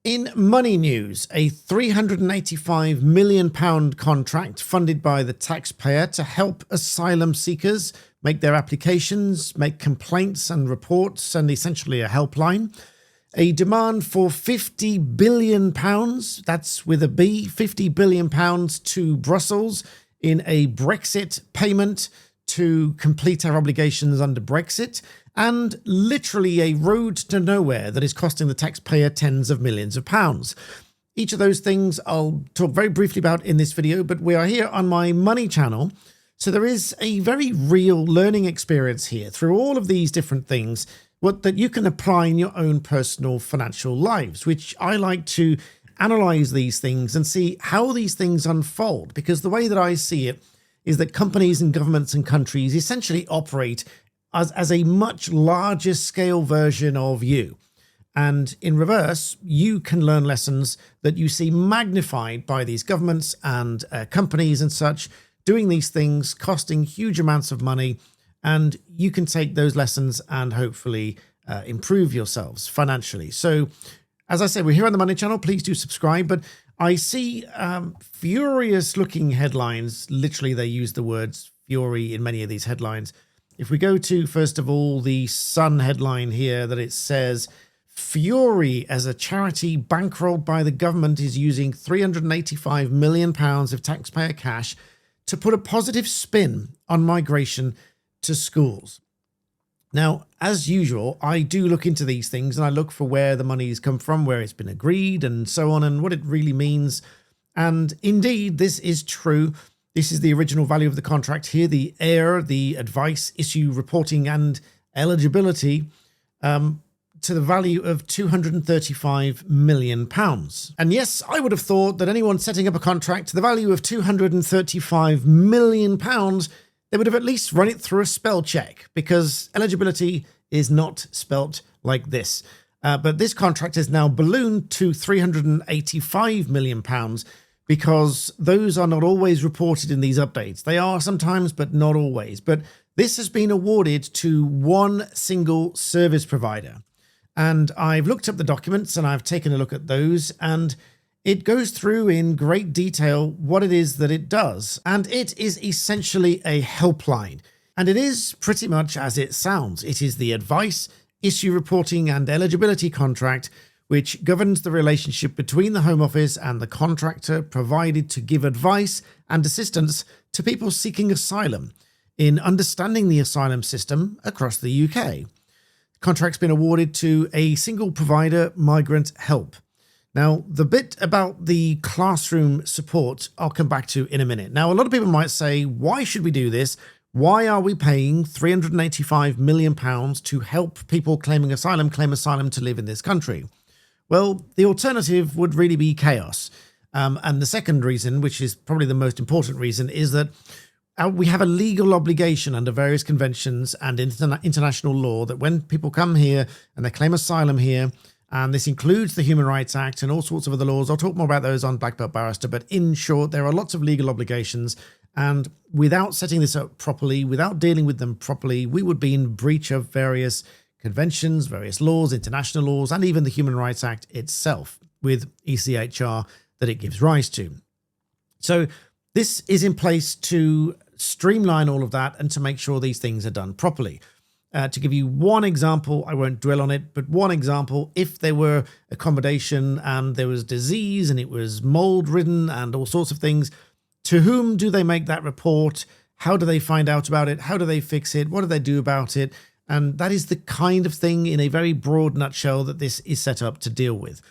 In money news, a £385 million contract funded by the taxpayer to help asylum seekers make their applications, make complaints and reports, and essentially a helpline. A demand for £50 billion, that's with a B, £50 billion to Brussels in a Brexit payment to complete our obligations under Brexit, and literally a road to nowhere that is costing the taxpayer tens of millions of pounds. Each of those things I'll talk very briefly about in this video, but we are here on my money channel. So there is a very real learning experience here through all of these different things that you can apply in your own personal financial lives, which I like to analyze these things and see how these things unfold, because the way that I see it is that companies and governments and countries essentially operate as a much larger scale version of you. And in reverse, you can learn lessons that you see magnified by these governments and companies and such, doing these things, costing huge amounts of money. And you can take those lessons and hopefully improve yourselves financially. So, as I said, we're here on the Money Channel. Please do subscribe. But I see furious looking headlines. Literally, they use the words fury in many of these headlines. If we go to, first of all, the Sun headline here, that it says, Fury as a charity bankrolled by the government is using £385 million of taxpayer cash to put a positive spin on migration to schools. Now, as usual, I do look into these things and I look for where the money's come from, where it's been agreed and so on, and what it really means. And indeed, this is true. This is the original value of the contract here, the AIR, the advice, issue, reporting and eligibility, to the value of £235 million. And yes, I would have thought that anyone setting up a contract to the value of £235 million, they would have at least run it through a spell check, because eligibility is not spelt like this. But this contract is now ballooned to £385 million, because those are not always reported in these updates. They are sometimes, but not always. But this has been awarded to one single service provider. And I've looked up the documents and I've taken a look at those, and it goes through in great detail what it is that it does. And it is essentially a helpline. And it is pretty much as it sounds. It is the advice, issue reporting and eligibility contract which governs the relationship between the Home Office and the contractor provided to give advice and assistance to people seeking asylum in understanding the asylum system across the UK. The contract's been awarded to a single provider, Migrant Help. Now, the bit about the classroom support, I'll come back to in a minute. Now, a lot of people might say, why should we do this? Why are we paying £385 million to help people claiming asylum claim asylum to live in this country? Well, the alternative would really be chaos. And the second reason, which is probably the most important reason, is that we have a legal obligation under various conventions and international law that when people come here and they claim asylum here, and this includes the Human Rights Act and all sorts of other laws. I'll talk more about those on BlackBeltBarrister, but in short, there are lots of legal obligations. And without setting this up properly, without dealing with them properly, we would be in breach of various conventions, various laws, international laws, and even the Human Rights Act itself with ECHR that it gives rise to. So this is in place to streamline all of that and to make sure these things are done properly. To give you one example, I won't dwell on it, but one example, if there were accommodation and there was disease and it was mold ridden and all sorts of things, to whom do they make that report? How do they find out about it? How do they fix it? What do they do about it? And that is the kind of thing in a very broad nutshell that this is set up to deal with.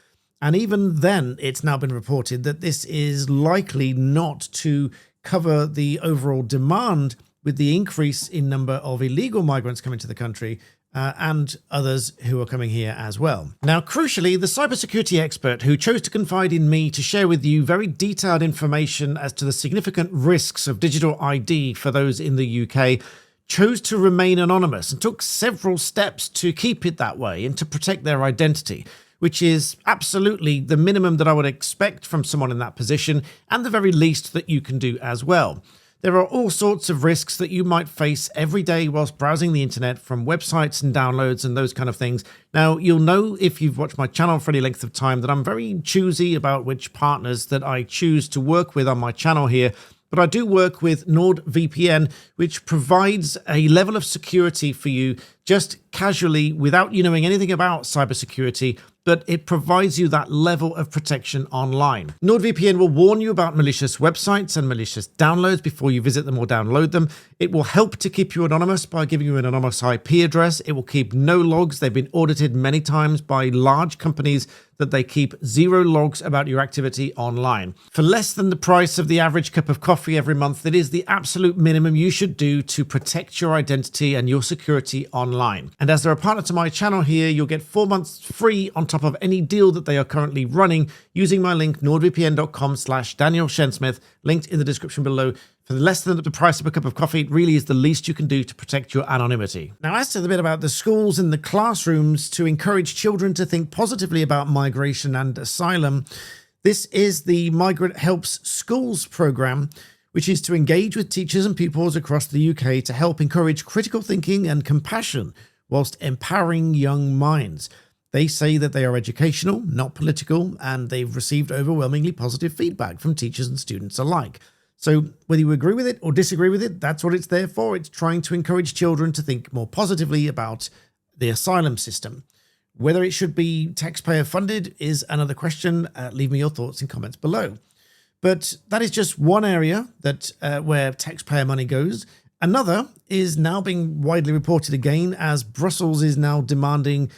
And even then, it's now been reported that this is likely not to cover the overall demand with the increase in number of illegal migrants coming to the country and others who are coming here as well. Now, crucially, the cybersecurity expert who chose to confide in me to share with you very detailed information as to the significant risks of digital ID for those in the UK chose to remain anonymous and took several steps to keep it that way and to protect their identity, which is absolutely the minimum that I would expect from someone in that position and the very least that you can do as well. There are all sorts of risks that you might face every day whilst browsing the internet, from websites and downloads and those kind of things. Now, you'll know if you've watched my channel for any length of time that I'm very choosy about which partners that I choose to work with on my channel here. But I do work with NordVPN, which provides a level of security for you just casually without you knowing anything about cybersecurity, but it provides you that level of protection online. NordVPN will warn you about malicious websites and malicious downloads before you visit them or download them. It will help to keep you anonymous by giving you an anonymous IP address. It will keep no logs. They've been audited many times by large companies that they keep zero logs about your activity online. For less than the price of the average cup of coffee every month, it is the absolute minimum you should do to protect your identity and your security online. And as they're a partner to my channel here, you'll get 4 months free on top of any deal that they are currently running using my link nordvpn.com/Daniel Shensmith, linked in the description below. For less than the price of a cup of coffee, it really is the least you can do to protect your anonymity. Now, as to the bit about the schools and the classrooms to encourage children to think positively about migration and asylum, this is the Migrant Helps Schools program, which is to engage with teachers and pupils across the UK to help encourage critical thinking and compassion whilst empowering young minds. They say that they are educational, not political, and they've received overwhelmingly positive feedback from teachers and students alike. So whether you agree with it or disagree with it, that's what it's there for. It's trying to encourage children to think more positively about the asylum system. Whether it should be taxpayer funded is another question. Leave me your thoughts in comments below. But that is just one area that where taxpayer money goes. Another is now being widely reported again, as Brussels is now demanding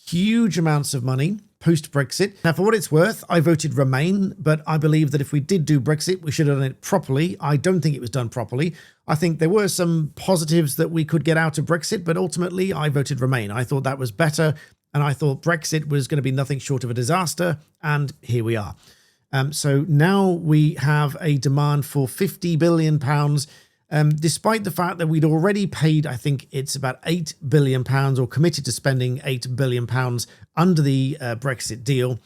huge amounts of money post-Brexit. Now, for what it's worth, I voted Remain, but I believe that if we did do Brexit, we should have done it properly. I don't think it was done properly. I think there were some positives that we could get out of Brexit, but ultimately I voted Remain. I thought that was better, and I thought Brexit was going to be nothing short of a disaster, and here we are. So now we have a demand for £50 billion, despite the fact that we'd already paid, I think it's about £8 billion, or committed to spending £8 billion under the Brexit deal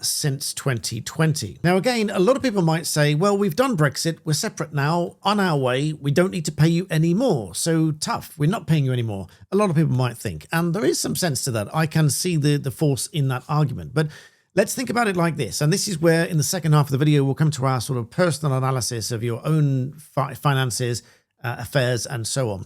since 2020. Now, again, a lot of people might say, well, we've done Brexit, we're separate now, on our way, we don't need to pay you anymore. So tough, we're not paying you anymore. A lot of people might think, and there is some sense to that. I can see the force in that argument. But let's think about it like this, and this is where in the second half of the video we'll come to our sort of personal analysis of your own finances, affairs, and so on.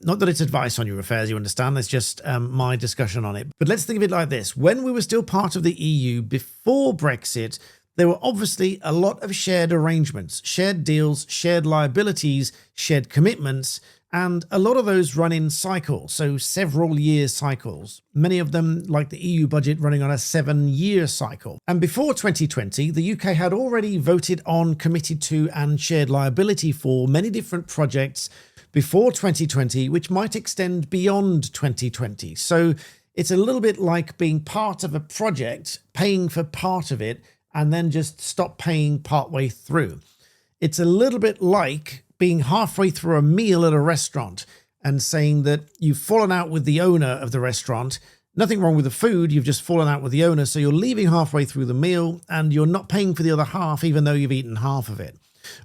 Not that it's advice on your affairs, you understand, that's just my discussion on it. But let's think of it like this. When we were still part of the EU before Brexit, there were obviously a lot of shared arrangements, shared deals, shared liabilities, shared commitments, and a lot of those run in cycles, so several year cycles. Many of them, like the EU budget, running on a 7-year cycle. And before 2020, the UK had already voted on, committed to, and shared liability for many different projects before 2020, which might extend beyond 2020. So it's a little bit like being part of a project, paying for part of it, and then just stop paying partway through. It's a little bit like being halfway through a meal at a restaurant and saying that you've fallen out with the owner of the restaurant. Nothing wrong with the food, you've just fallen out with the owner, so you're leaving halfway through the meal and you're not paying for the other half, even though you've eaten half of it.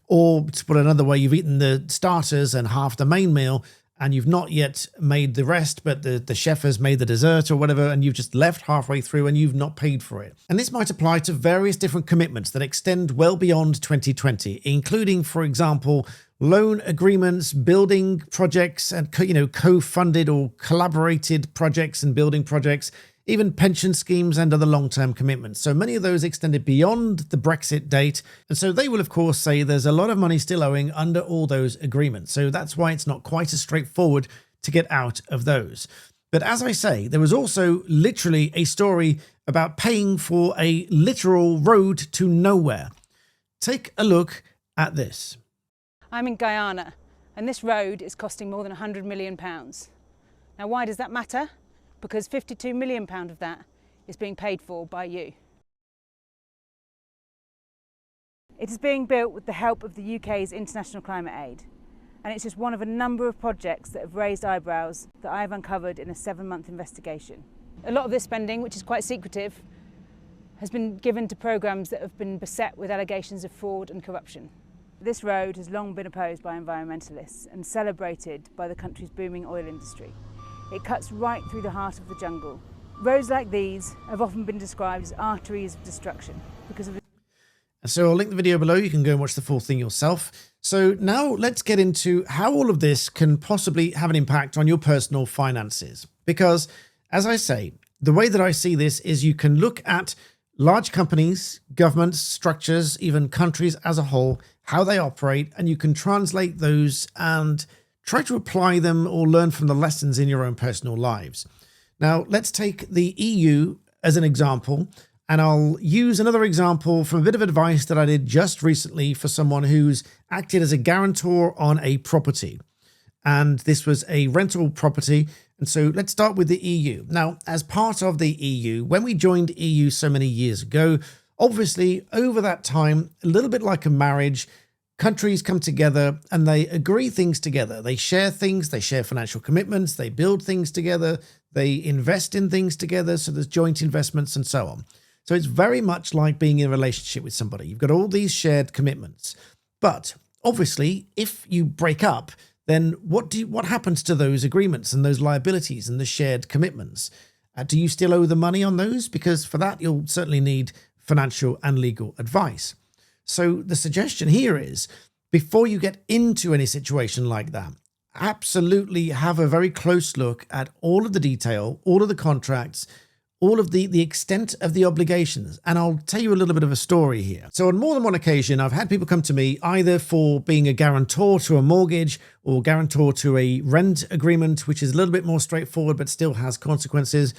Or to put it another way, you've eaten the starters and half the main meal, and you've not yet made the rest, but the chef has made the dessert or whatever, and you've just left halfway through and you've not paid for it. And this might apply to various different commitments that extend well beyond 2020, including, for example, loan agreements, building projects, and co-funded or collaborated projects and building projects, even pension schemes and other long-term commitments. So many of those extended beyond the Brexit date. And so they will, of course, say there's a lot of money still owing under all those agreements. So that's why it's not quite as straightforward to get out of those. But as I say, there was also literally a story about paying for a literal road to nowhere. Take a look at this. I'm in Guyana, and this road is costing more than £100 million. Now, why does that matter? Because £52 million of that is being paid for by you. It is being built with the help of the UK's international climate aid, and it's just one of a number of projects that have raised eyebrows that I have uncovered in a 7-month investigation. A lot of this spending, which is quite secretive, has been given to programmes that have been beset with allegations of fraud and corruption. This road has long been opposed by environmentalists and celebrated by the country's booming oil industry. It cuts right through the heart of the jungle. Roads like these have often been described as arteries of destruction because of the... So I'll link the video below. You can go and watch the full thing yourself. So now let's get into how all of this can possibly have an impact on your personal finances. Because, as I say, the way that I see this is you can look at large companies, governments, structures, even countries as a whole, how they operate, and you can translate those and try to apply them or learn from the lessons in your own personal lives. Now, let's take the EU as an example, and I'll use another example from a bit of advice that I did just recently for someone who's acted as a guarantor on a property. And this was a rental property. And so let's start with the EU. Now, as part of the EU, when we joined EU so many years ago, obviously over that time, a little bit like a marriage, countries come together and they agree things together. They share things, they share financial commitments, they build things together, they invest in things together. So there's joint investments and so on. So it's very much like being in a relationship with somebody. You've got all these shared commitments. But obviously, if you break up, then what happens to those agreements and those liabilities and the shared commitments? Do you still owe the money on those? Because for that, you'll certainly need financial and legal advice. So the suggestion here is, before you get into any situation like that, absolutely have a very close look at all of the detail, all of the contracts, all of the extent of the obligations. And I'll tell you a little bit of a story here. So on more than one occasion, I've had people come to me either for being a guarantor to a mortgage or guarantor to a rent agreement, which is a little bit more straightforward, but still has consequences.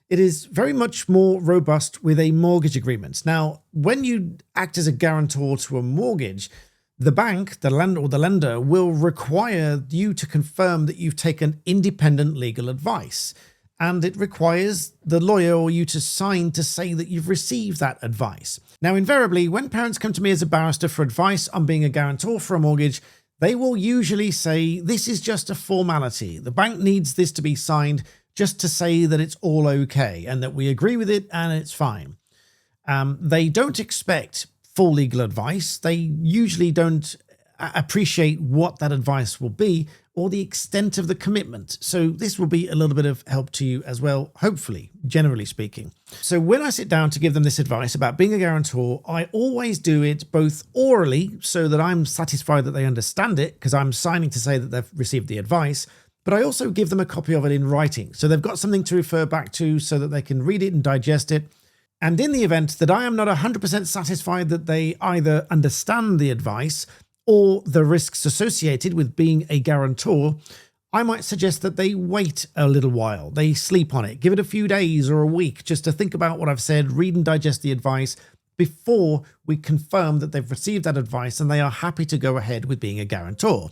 It is very much more robust with a mortgage agreement. Now, when you act as a guarantor to a mortgage, the bank, the lender will require you to confirm that you've taken independent legal advice. And it requires the lawyer or you to sign to say that you've received that advice. Now, invariably, when parents come to me as a barrister for advice on being a guarantor for a mortgage, they will usually say, this is just a formality. The bank needs this to be signed just to say that it's all okay and that we agree with it and it's fine. They don't expect full legal advice. They usually don't appreciate what that advice will be or the extent of the commitment. So this will be a little bit of help to you as well, hopefully, generally speaking. So when I sit down to give them this advice about being a guarantor, I always do it both orally so that I'm satisfied that they understand it because I'm signing to say that they've received the advice, but I also give them a copy of it in writing. So they've got something to refer back to so that they can read it and digest it. And in the event that I am not 100% satisfied that they either understand the advice or the risks associated with being a guarantor, I might suggest that they wait a little while. They sleep on it. Give it a few days or a week just to think about what I've said, read and digest the advice before we confirm that they've received that advice and they are happy to go ahead with being a guarantor.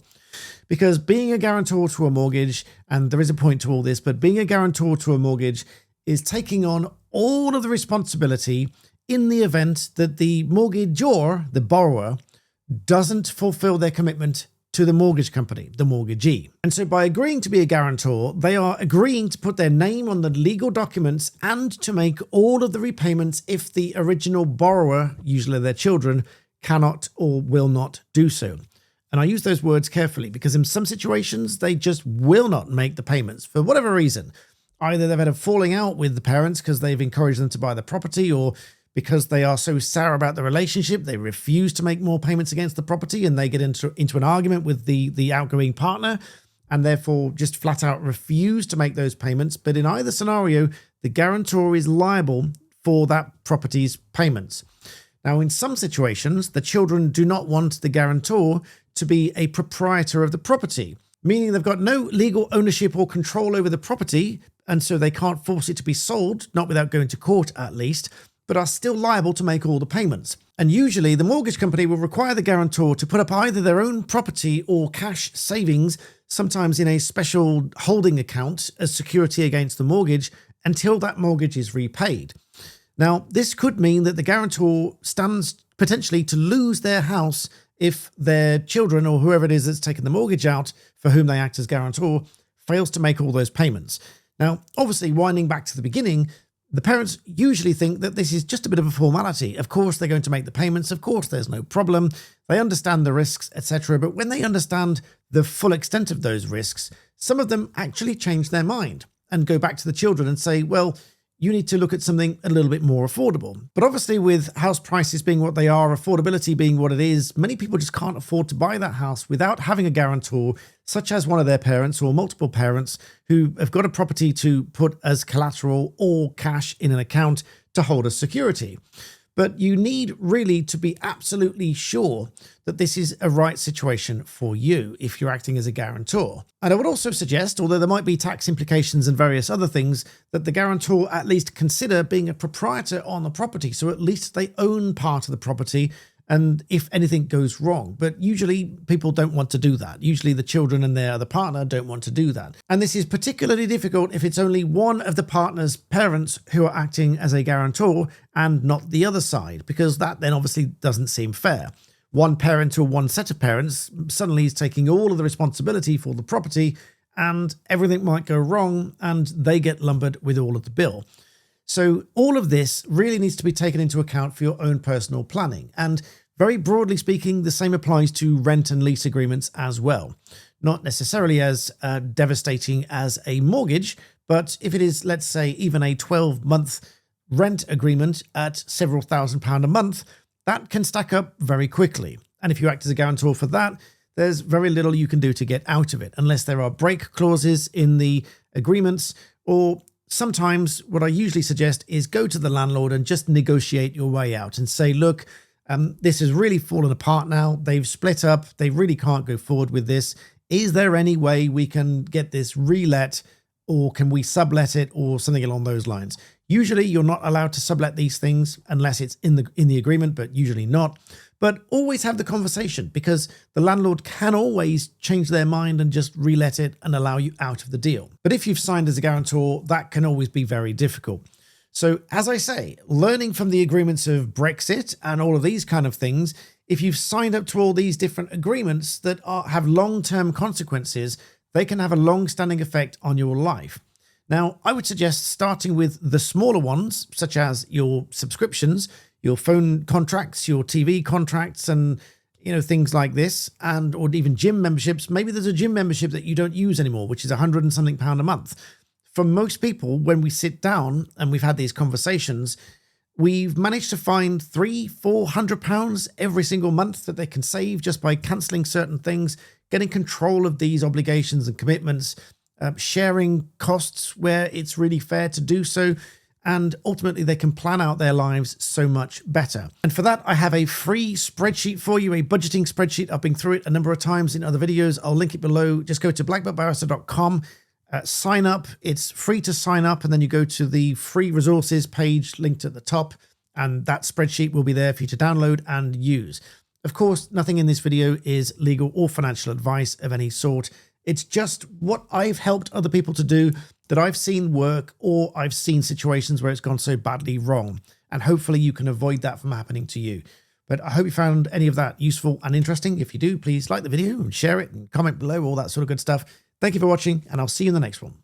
Because being a guarantor to a mortgage, and there is a point to all this, but being a guarantor to a mortgage is taking on all of the responsibility in the event that the mortgagor, the borrower, doesn't fulfill their commitment to the mortgage company, the mortgagee. And so by agreeing to be a guarantor, they are agreeing to put their name on the legal documents and to make all of the repayments if the original borrower, usually their children, cannot or will not do so. And I use those words carefully because in some situations, they just will not make the payments for whatever reason. Either they've had a falling out with the parents because they've encouraged them to buy the property, or because they are so sour about the relationship, they refuse to make more payments against the property and they get into an argument with the outgoing partner and therefore just flat out refuse to make those payments. But in either scenario, the guarantor is liable for that property's payments. Now, in some situations, the children do not want the guarantor to be a proprietor of the property, meaning they've got no legal ownership or control over the property, and so they can't force it to be sold, not without going to court at least, but are still liable to make all the payments. And usually the mortgage company will require the guarantor to put up either their own property or cash savings, sometimes in a special holding account as security against the mortgage until that mortgage is repaid. Now, this could mean that the guarantor stands potentially to lose their house if their children or whoever it is that's taken the mortgage out for whom they act as guarantor fails to make all those payments. Now, obviously, winding back to the beginning, The parents usually think that this is just a bit of a formality. Of course, they're going to make the payments. Of course, there's no problem. They understand the risks, etc. But when they understand the full extent of those risks, some of them actually change their mind and go back to the children and say, well, you need to look at something a little bit more affordable. But obviously, with house prices being what they are, affordability being what it is, many people just can't afford to buy that house without having a guarantor, such as one of their parents or multiple parents who have got a property to put as collateral or cash in an account to hold as security. But you need really to be absolutely sure that this is a right situation for you if you're acting as a guarantor. And I would also suggest, although there might be tax implications and various other things, that the guarantor at least consider being a proprietor on the property. So at least they own part of the property, and if anything goes wrong. But usually people don't want to do that. Usually the children and their other partner don't want to do that. And this is particularly difficult if it's only one of the partner's parents who are acting as a guarantor and not the other side, because that then obviously doesn't seem fair. One parent or one set of parents suddenly is taking all of the responsibility for the property, and everything might go wrong and they get lumbered with all of the bill. So all of this really needs to be taken into account for your own personal planning. And very broadly speaking, the same applies to rent and lease agreements as well. Not necessarily as devastating as a mortgage, but if it is, let's say, even a 12-month rent agreement at several £1,000s a month, that can stack up very quickly. And if you act as a guarantor for that, there's very little you can do to get out of it, unless there are break clauses in the agreements, or sometimes what I usually suggest is go to the landlord and just negotiate your way out and say, look, this has really fallen apart now. They've split up. They really can't go forward with this. Is there any way we can get this relet, or can we sublet it, or something along those lines? Usually you're not allowed to sublet these things unless it's in the agreement, but usually not. But always have the conversation, because the landlord can always change their mind and just relet it and allow you out of the deal. But if you've signed as a guarantor, that can always be very difficult. So as I say, learning from the agreements of Brexit and all of these kind of things, if you've signed up to all these different agreements that have long-term consequences, they can have a long-standing effect on your life. Now, I would suggest starting with the smaller ones, such as your subscriptions, your phone contracts, your TV contracts, and things like this, or even gym memberships. Maybe there's a gym membership that you don't use anymore, which is £100 and something a month. For most people, when we sit down and we've had these conversations, we've managed to find £300-400 every single month that they can save just by cancelling certain things, getting control of these obligations and commitments, sharing costs where it's really fair to do so, and ultimately they can plan out their lives so much better. And for that, I have a free spreadsheet for you, a budgeting spreadsheet. I've been through it a number of times in other videos. I'll link it below. Just go to BlackBeltBarrister.com, sign up. It's free to sign up, and then you go to the free resources page linked at the top, and that spreadsheet will be there for you to download and use. Of course, nothing in this video is legal or financial advice of any sort. It's just what I've helped other people to do that I've seen work, or I've seen situations where it's gone so badly wrong. And hopefully you can avoid that from happening to you. But I hope you found any of that useful and interesting. If you do, please like the video and share it and comment below, all that sort of good stuff. Thank you for watching, and I'll see you in the next one.